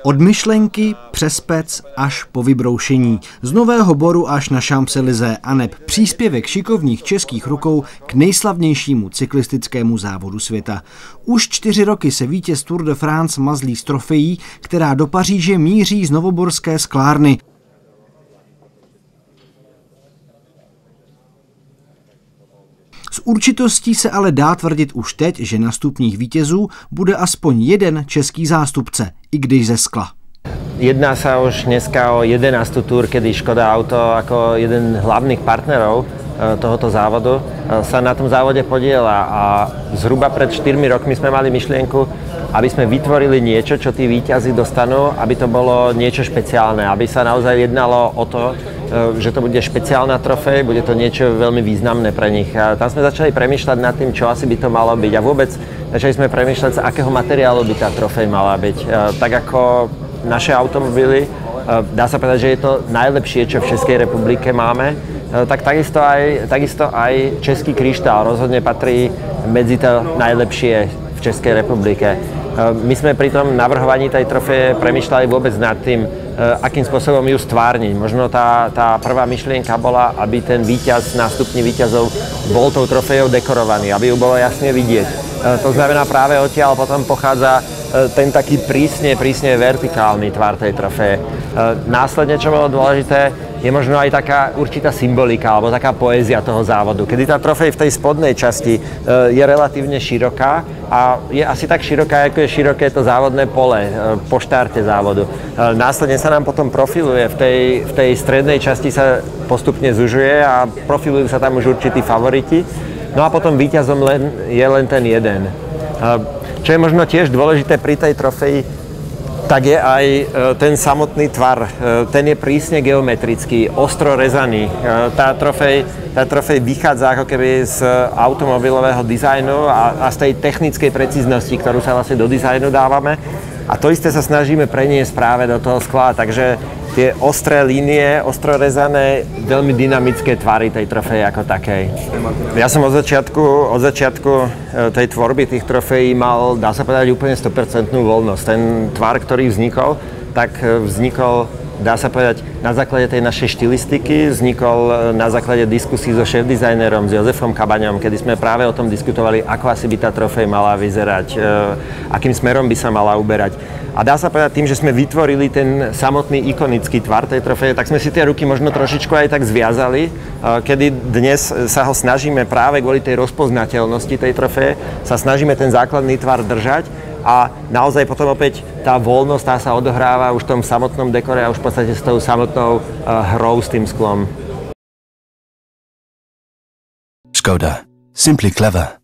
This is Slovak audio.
Od myšlenky přes pec až po vybroušení. Z Nového Boru až na Champs-Élysées aneb příspěvek šikovných českých rukou k nejslavnějšímu cyklistickému závodu světa. Už 4 roky se vítěz Tour de France mazlí s trofejí, která do Paříže míří z novoborské sklárny. S určitostí se ale dá tvrdit už teď, že na stupních vítězů bude aspoň jeden český zástupce, i když ze skla. Jedná sa už dneska o 11. túr, kedy Škoda Auto ako jeden z hlavných partnerov tohoto závodu sa na tom závode podieľa a zhruba pred 4 rokmi sme mali myšlienku, aby sme vytvorili niečo, čo tí víťazi dostanú, aby to bolo niečo špeciálne, aby sa naozaj jednalo o to, že to bude špeciálna trofej, bude to niečo veľmi významné pre nich. A tam sme začali premýšľať nad tým, čo asi by to malo byť a vôbec začali sme premýšľať, z akého materiálu by tá trofej mala byť. Tak ako naše automobily, dá sa povedať, že je to najlepšie, čo v Českej republike máme, tak takisto aj český kryštál rozhodne patrí medzi to najlepšie v Českej republike. My sme pri tom navrhovaní tej trofeje premýšľali vôbec nad tým, akým spôsobom ju stvárniť. Možno tá prvá myšlienka bola, aby ten víťaz na stupni víťazov bol tou trofejou dekorovaný, aby ju bolo jasne vidieť. To znamená, práve odtiaľ potom pochádza ten taký prísne vertikálny tvar tej trofeje. Následne, čo bolo dôležité, je možno aj taká určitá symbolika alebo taká poézia toho závodu. Kedy tá trofej v tej spodnej časti je relatívne široká a je asi tak široká, ako je široké to závodné pole po štarte závodu. Následne sa nám potom profiluje, v tej strednej časti sa postupne zužuje a profilujú sa tam už určití favoriti. No a potom víťazom je len ten jeden. Čo je možno tiež dôležité pri tej trofeji, tak je aj ten samotný tvar. Ten je prísne geometrický, ostro rezaný. Tá trofej vychádza ako keby z automobilového dizajnu a z tej technickej precíznosti, ktorú sa vlastne do dizajnu dávame. A to isté sa snažíme preniesť práve do toho skla, takže tie ostré línie, ostro rezané, veľmi dynamické tvary tej trofeje ako takej. Ja som od začiatku tej tvorby tých trofejí mal, dá sa povedať, úplne 100% voľnosť. Ten tvar, ktorý vznikol, dá sa povedať, na základe tej našej štilistiky, vznikol na základe diskusí so šéfdizajnerom, s Jozefom Kabaňom, kedy sme práve o tom diskutovali, ako asi by tá trofej mala vyzerať, akým smerom by sa mala uberať. A dá sa povedať, tým, že sme vytvorili ten samotný ikonický tvar tej trofeje, tak sme si tie ruky možno trošičku aj tak zviazali, kedy dnes sa ho snažíme práve kvôli tej rozpoznateľnosti tej trofeje, sa snažíme ten základný tvar držať. A naozaj potom opäť tá voľnosť tá sa odohráva už v tom samotnom dekore a už v podstate s tou samotnou hrou s tým sklom. Škoda. Simply clever.